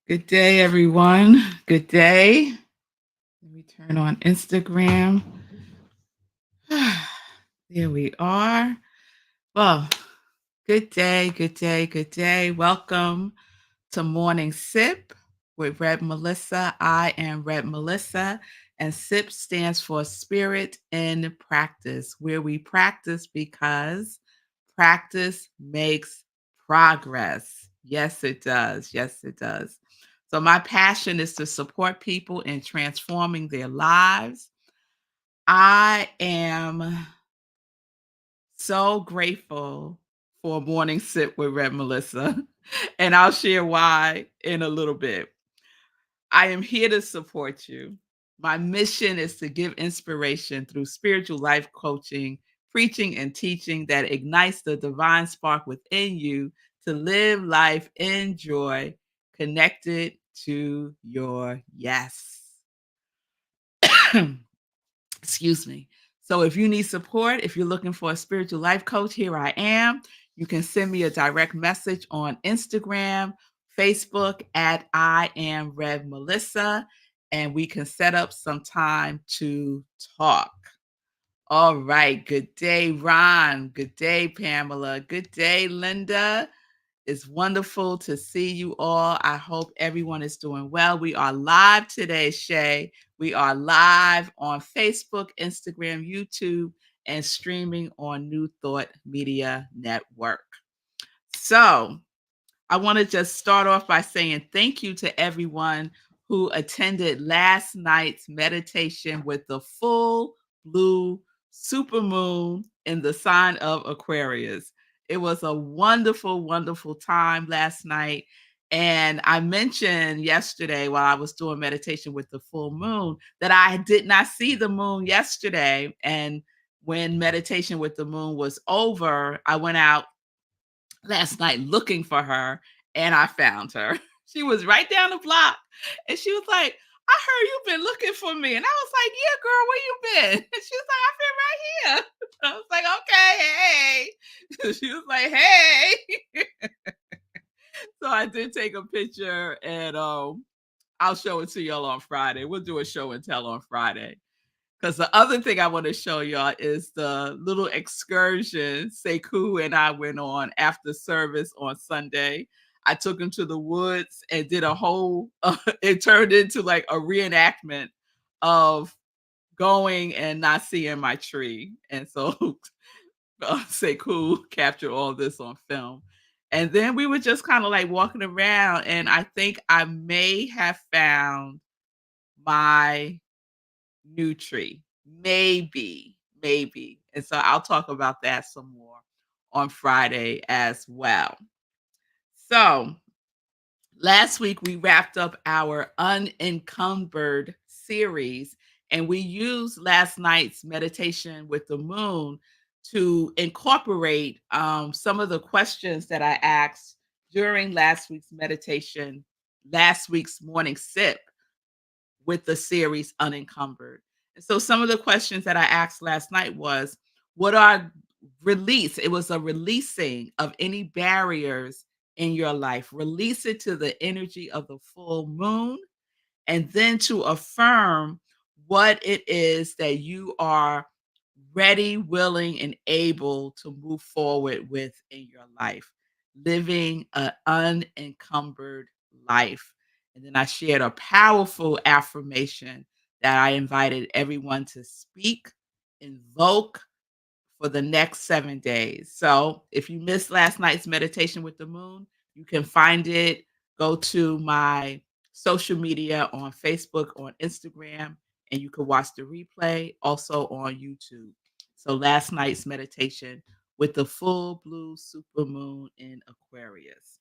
Good day, everyone. Good day. Let me turn on Instagram. There we are. Well, good day, good day, good day. Welcome to Morning Sip with Rev Melissa. I am Rev Melissa, and SIP stands for Spirit in Practice, where we practice because practice makes progress. Yes, it does. Yes, it does. So, my passion is to support people in transforming their lives. I am so grateful for Morning Sip with Rev Melissa, and I'll share why in a little bit. I am here to support you. My mission is to give inspiration through spiritual life coaching, preaching, and teaching that ignites the divine spark within you to live life in joy, connected to your yes. Excuse me. So if you need support, if you're looking for a spiritual life coach, here I am. You can send me a direct message on Instagram, Facebook at I am Rev Melissa, and we can set up some time to talk. All right. Good day, Ron. Good day, Pamela. Good day, Linda. It's wonderful to see you all. I hope everyone is doing well. We are live today, Shay. We are live on Facebook, Instagram, YouTube, and streaming on New Thought Media Network. So, I want to just start off by saying thank you to everyone who attended last night's meditation with the full blue supermoon in the sign of Aquarius. It was a wonderful, wonderful time last night. And I mentioned yesterday while I was doing meditation with the full moon that I did not see the moon yesterday. And when meditation with the moon was over, I went out last night looking for her, and I found her. She was right down the block, and she was like, "I heard you've been looking for me." And I was like, "Yeah, girl, where you been?" And she was like, "I've been right here." I was like, "Okay, hey." She was like, "Hey." So I did take a picture, and I'll show it to y'all on Friday. We'll do a show and tell on Friday. Because the other thing I want to show y'all is the little excursion Sekou and I went on after service on Sunday. I took him to the woods and did a whole, it turned into like a reenactment of going and not seeing my tree. And so Sekou captured all this on film. And then we were just kind of like walking around, and I think I may have found my new tree. Maybe, maybe. And so I'll talk about that some more on Friday as well. So last week we wrapped up our unencumbered series, and we used last night's meditation with the moon to incorporate some of the questions that I asked during last week's meditation, last week's morning sip with the series Unencumbered. And so some of the questions that I asked last night was, what are release? It was a releasing of any barriers in your life. Release it to the energy of the full moon, and then to affirm what it is that you are ready, willing, and able to move forward with in your life, living an unencumbered life. And then I shared a powerful affirmation that I invited everyone to speak, invoke for the next 7 days. So if you missed last night's meditation with the moon, you can find it. Go to my social media on Facebook, on Instagram, and you can watch the replay also on YouTube. So last night's meditation with the full blue super moon in Aquarius.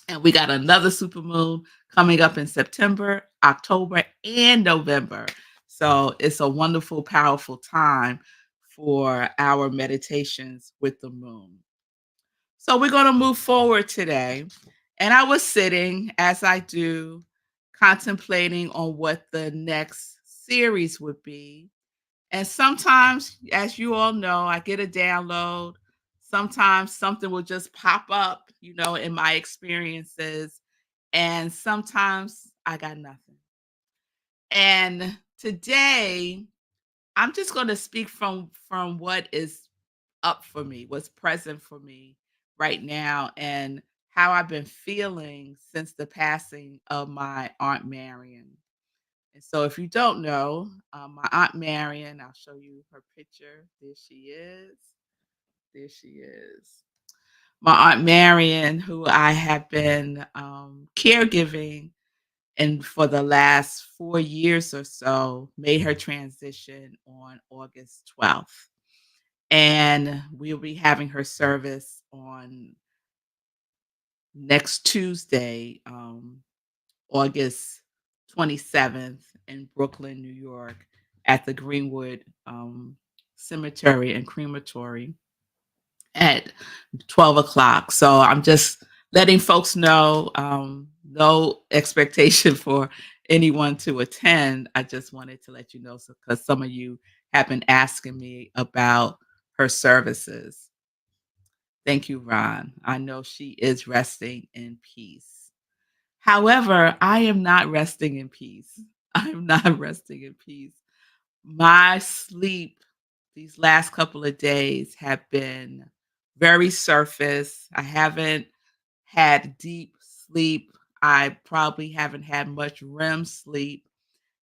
And we got another super moon coming up in September, October, and November. So it's a wonderful, powerful time for our meditations with the moon. So we're going to move forward today. And I was sitting, as I do, contemplating on what the next series would be. And sometimes, as you all know, I get a download. Sometimes something will just pop up, in my experiences. and sometimes I got nothing. And today, I'm just gonna speak from what is up for me, what's present for me right now, and how I've been feeling since the passing of my Aunt Marion. And so if you don't know, my Aunt Marion, I'll show you her picture. There she is. There she is. My Aunt Marion, who I have been caregiving and for the last 4 years or so, made her transition on August 12th. And we'll be having her service on next Tuesday, August 27th in Brooklyn, New York, at the Greenwood Cemetery and Crematory at 12 o'clock. So I'm just letting folks know, no expectation for anyone to attend. I just wanted to let you know because some of you have been asking me about her services. Thank you, Ron. I know she is resting in peace. However, I am not resting in peace. I'm not resting in peace. My sleep these last couple of days have been very surface. I haven't had deep sleep. I probably haven't had much REM sleep,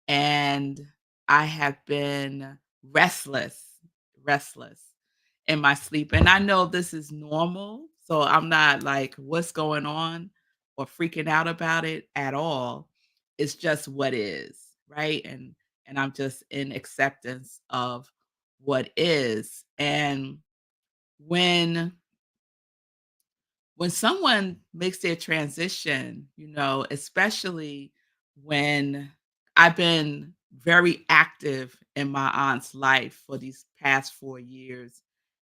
and I have been restless in my sleep. And I know this is normal, so I'm not like, what's going on or freaking out about it at all. It's just what is, right? And I'm just in acceptance of what is. And when when someone makes their transition, especially when I've been very active in my aunt's life for these past 4 years,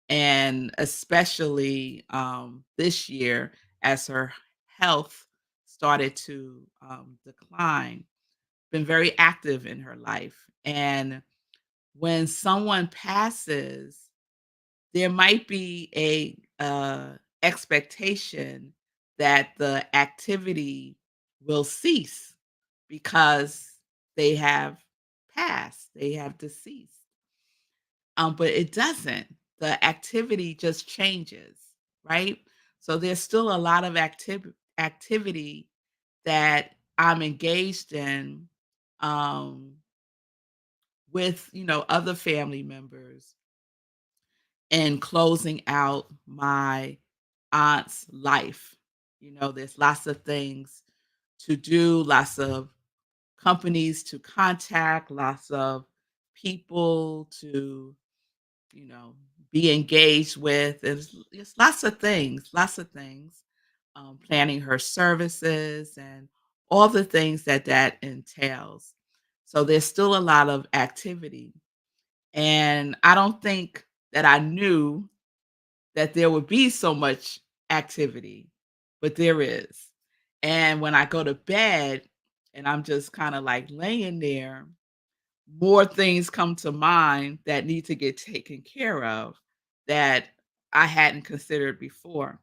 and especially this year as her health started to decline, been very active in her life. And when someone passes, there might be a expectation that the activity will cease because they have passed, they have deceased. But it doesn't. The activity just changes, right? So there's still a lot of activity that I'm engaged in um, with other family members and closing out my aunt's life. There's lots of things to do, lots of companies to contact, lots of people to, you know, be engaged with. There's just lots of things. Planning her services and all the things that entails. So there's still a lot of activity. And I don't think that I knew that there would be so much activity, but there is. And when I go to bed and I'm just kind of like laying there, more things come to mind that need to get taken care of that I hadn't considered before.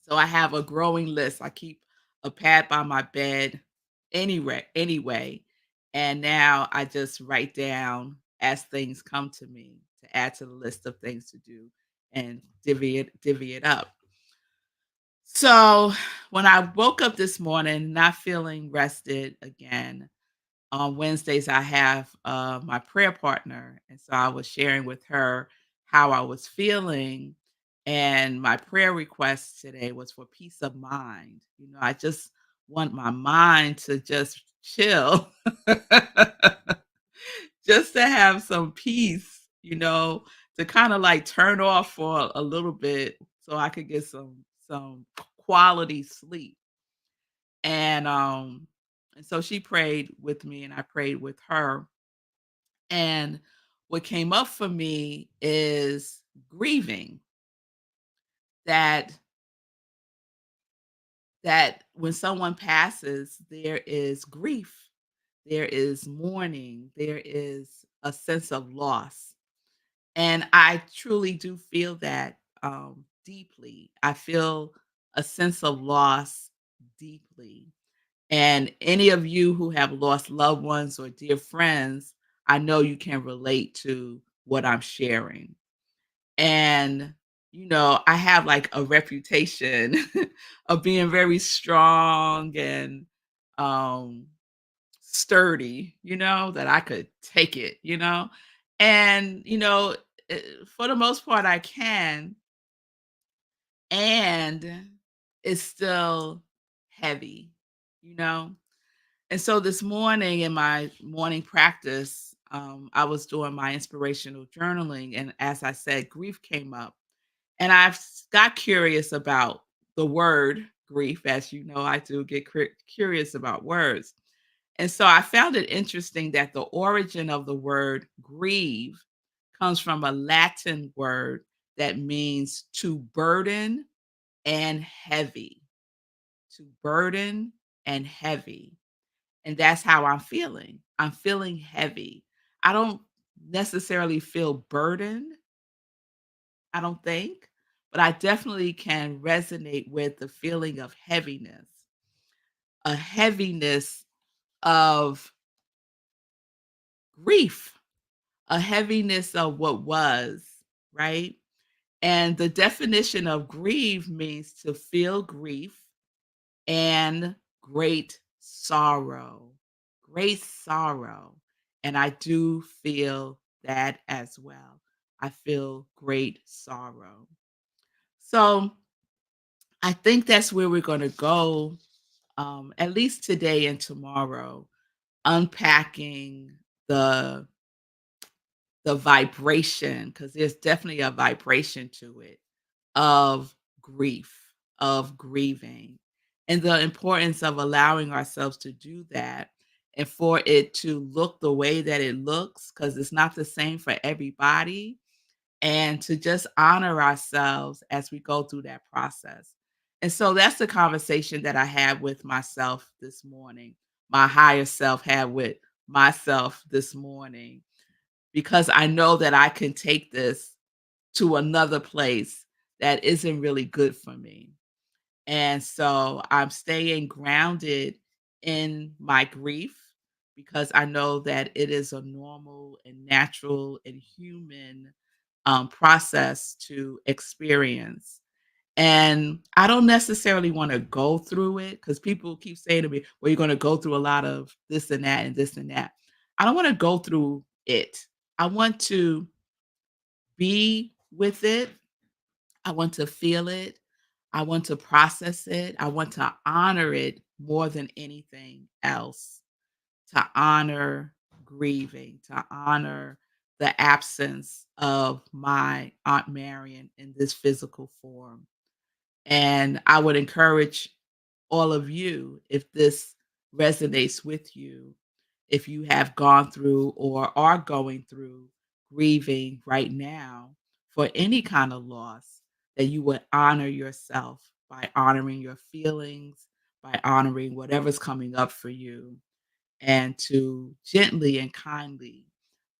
So I have a growing list. I keep a pad by my bed anyway. And now I just write down as things come to me to add to the list of things to do and divvy it up. So when I woke up this morning not feeling rested again, on Wednesdays, I have my prayer partner. And so I was sharing with her how I was feeling. And my prayer request today was for peace of mind. I just want my mind to just chill, just to have some peace, to kind of like turn off for a little bit so I could get some quality sleep. And so she prayed with me and I prayed with her. And what came up for me is grieving that when someone passes, there is grief, there is mourning, there is a sense of loss. And I truly do feel that deeply. I feel a sense of loss deeply. And any of you who have lost loved ones or dear friends, I know you can relate to what I'm sharing. And, I have like a reputation of being very strong and um, sturdy, that I could take it, And, for the most part, I can, and it's still heavy, you know? And so this morning in my morning practice, I was doing my inspirational journaling. And as I said, grief came up. And got curious about the word grief. As you know, I do get curious about words. And so I found it interesting that the origin of the word grieve comes from a Latin word that means to burden and heavy, to burden and heavy. And that's how I'm feeling. I'm feeling heavy. I don't necessarily feel burdened, I don't think, but I definitely can resonate with the feeling of heaviness, a heaviness of grief, a heaviness of what was, right? And the definition of grieve means to feel grief and great sorrow, great sorrow. And I do feel that as well. I feel great sorrow. So I think that's where we're going to go, at least today and tomorrow, unpacking the the vibration, because there's definitely a vibration to it, of grief, of grieving, and the importance of allowing ourselves to do that and for it to look the way that it looks, because it's not the same for everybody, and to just honor ourselves as we go through that process. And so that's the conversation that I had with myself this morning. My higher self had with myself this morning, because I know that I can take this to another place that isn't really good for me. And so I'm staying grounded in my grief, because I know that it is a normal and natural and human process to experience. And I don't necessarily want to go through it, because people keep saying to me, well, you're going to go through a lot of this and that and this and that. I don't want to go through it. I want to be with it. I want to feel it. I want to process it. I want to honor it more than anything else, to honor grieving, to honor the absence of my Aunt Marion in this physical form. And I would encourage all of you, if this resonates with you, if you have gone through or are going through grieving right now for any kind of loss, that you would honor yourself by honoring your feelings, by honoring whatever's coming up for you, and to gently and kindly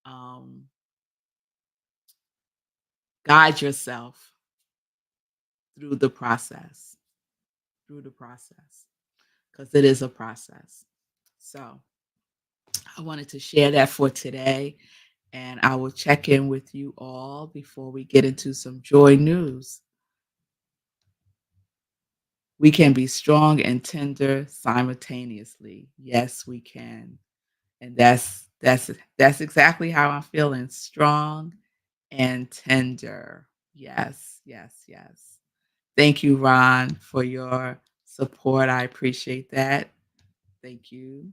um, guide yourself through the process, because it is a process. So I wanted to share that for today, and I will check in with you all before we get into some joy news. We can be strong and tender simultaneously. Yes, we can. And that's exactly how I'm feeling, strong and tender. Yes, yes, yes. Thank you, Ron, for your support. I appreciate that. Thank you.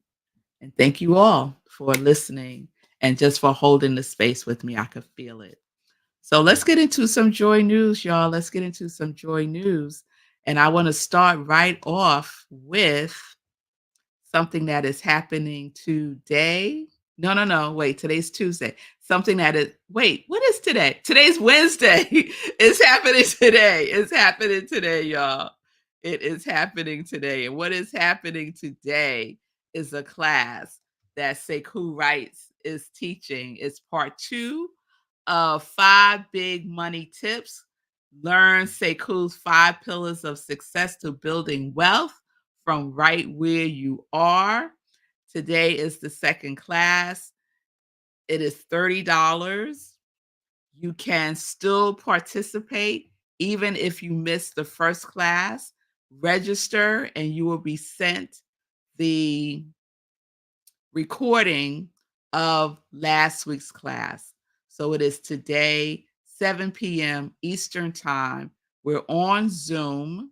And thank you all for listening and just for holding the space with me. I could feel it. So let's get into some joy news, y'all. Let's get into some joy news. And I want to start right off with something that is happening today. No, no, no. Wait, today's Tuesday. Something that is, wait, what is today? Today's Wednesday. It's happening today. It's happening today, y'all. It is happening today. And what is happening today is a class that Sekou Wrights is teaching. It's part 2 of 5 big money tips. Learn Sekou's 5 pillars of success to building wealth from right where you are. Today is the second class. It is $30. You can still participate even if you miss the first class. Register and you will be sent the recording of last week's class. So it is today, 7 p.m. Eastern Time. We're on Zoom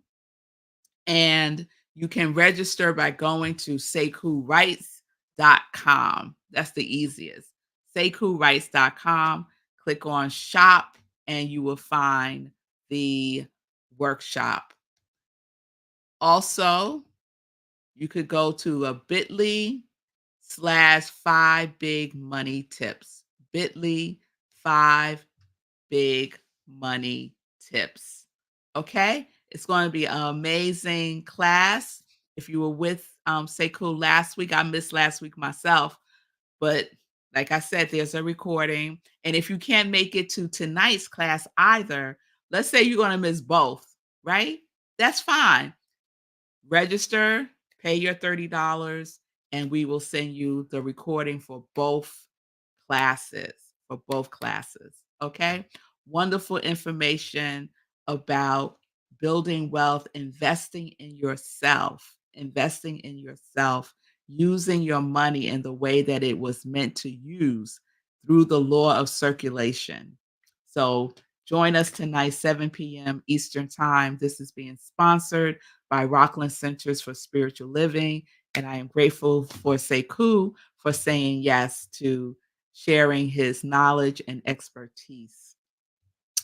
and you can register by going to sekurights.com. That's the easiest. sekurights.com. Click on shop and you will find the workshop. Also, you could go to a bit.ly/5bigmoneytips. Bit.ly 5bigmoneytips. Okay? It's going to be an amazing class. If you were with Sekou last week, I missed last week myself, but like I said, there's a recording. And if you can't make it to tonight's class either, let's say you're going to miss both, right? That's fine. Register, pay your $30, and we will send you the recording for both classes, okay? Wonderful information about building wealth, investing in yourself, using your money in the way that it was meant to use through the law of circulation. So join us tonight, 7 p.m. Eastern Time. This is being sponsored by Rockland Centers for Spiritual Living. And I am grateful for Sekou for saying yes to sharing his knowledge and expertise.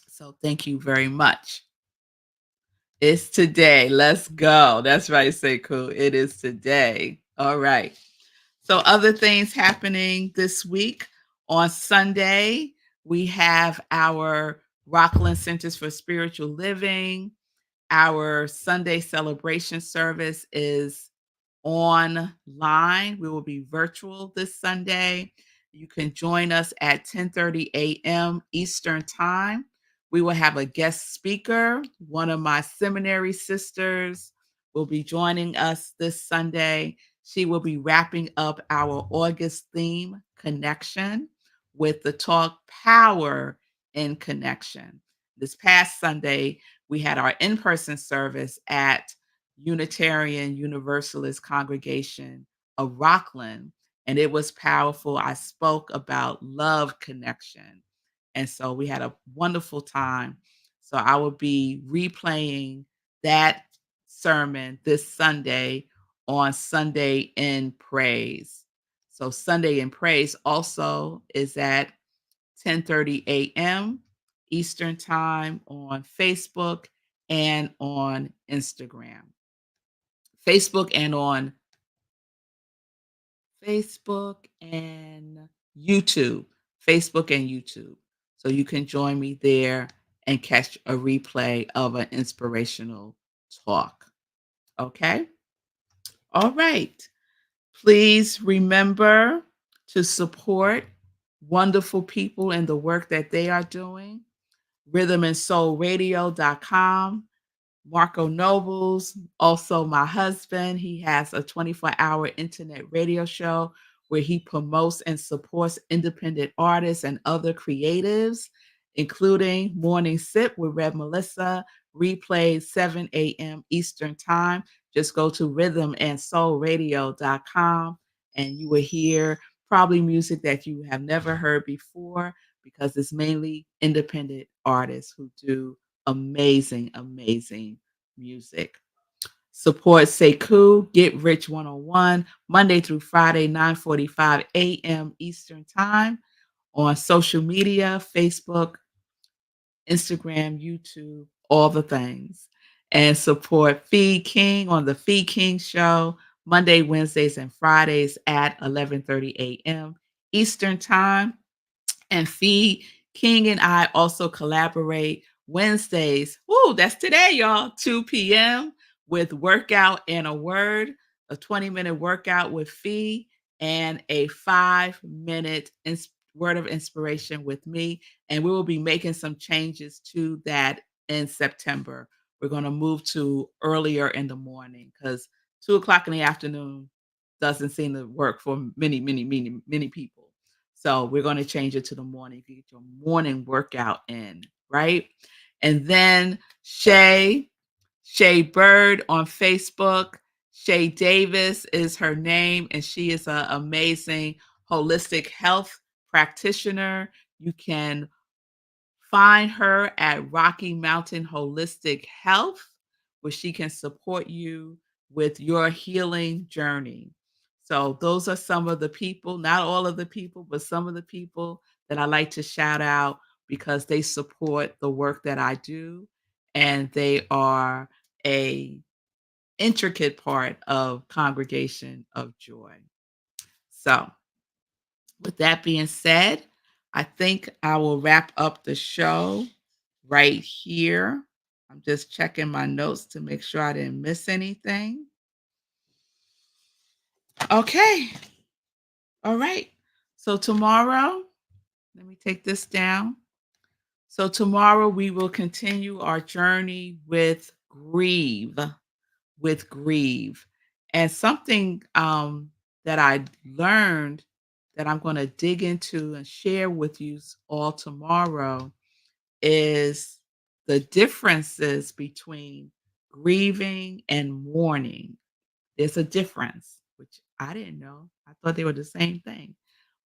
So thank you very much. It's today. Let's go. That's right, Sekou. It is today. All right. So other things happening this week. On Sunday, we have our Rockland Centers for Spiritual Living. Our Sunday celebration service is online. We will be virtual this Sunday. You can join us at 10:30 a.m. Eastern Time. We will have a guest speaker. One of my seminary sisters will be joining us this Sunday. She will be wrapping up our August theme, Connection, with the talk Power in Connection. This past Sunday, we had our in-person service at Unitarian Universalist Congregation of Rockland, and it was powerful. I spoke about love connection, and so we had a wonderful time. So I will be replaying that sermon this Sunday on Sunday in Praise. So Sunday in Praise also is at 10:30 a.m. Eastern Time on Facebook and on Instagram. Facebook and on Facebook and YouTube. Facebook and YouTube. So you can join me there and catch a replay of an inspirational talk. Okay? All right. Please remember to support wonderful people in the work that they are doing. rhythmandsoulradio.com. Marco Nobles, also my husband, he has a 24-hour internet radio show where he promotes and supports independent artists and other creatives, including Morning Sip with Rev Melissa, replays 7 a.m. Eastern Time. Just go to rhythmandsoulradio.com and you will hear probably music that you have never heard before because it's mainly independent artists who do amazing, amazing music. Support Sekou, Get Rich 101, Monday through Friday, 9:45 a.m. Eastern Time on social media, Facebook, Instagram, YouTube, all the things. And support Feed King on the Feed King Show, Monday, Wednesdays, and Fridays at 11:30 a.m. Eastern Time. And Feed King and I also collaborate Wednesdays. Ooh, that's today, y'all. 2 p.m. with Workout and a Word, a 20-minute workout with Fee, and a 5-minute word of inspiration with me. And we will be making some changes to that in September. We're going to move to earlier in the morning because 2 o'clock in the afternoon doesn't seem to work for many people. So we're going to change it to the morning. You get your morning workout in, right? And then Shay Bird on Facebook. Shay Davis is her name, and she is an amazing holistic health practitioner. You can find her at Rocky Mountain Holistic Health, where she can support you with your healing journey. So, those are some of the people, not all of the people, but some of the people that I like to shout out because they support the work that I do and they are a intricate part of Congregation of Joy. So, with that being said, I think I will wrap up the show right here. I'm just checking my notes to make sure I didn't miss anything. Okay. All right. So tomorrow, let me take this down. So tomorrow we will continue our journey with grieve. And something that I learned that I'm going to dig into and share with you all tomorrow is the differences between grieving and mourning. There's a difference, which I didn't know. I thought they were the same thing.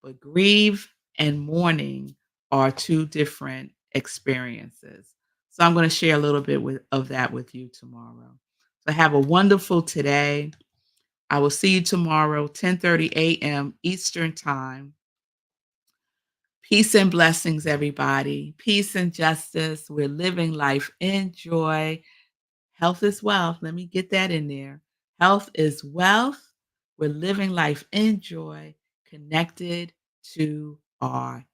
But grieve and mourning are two different experiences. So I'm going to share a little bit of that with you tomorrow. So have a wonderful today. I will see you tomorrow, 10:30 a.m. Eastern Time. Peace and blessings, everybody. Peace and justice. We're living life in joy. Health is wealth. Let me get that in there. Health is wealth. We're living life in joy, connected to our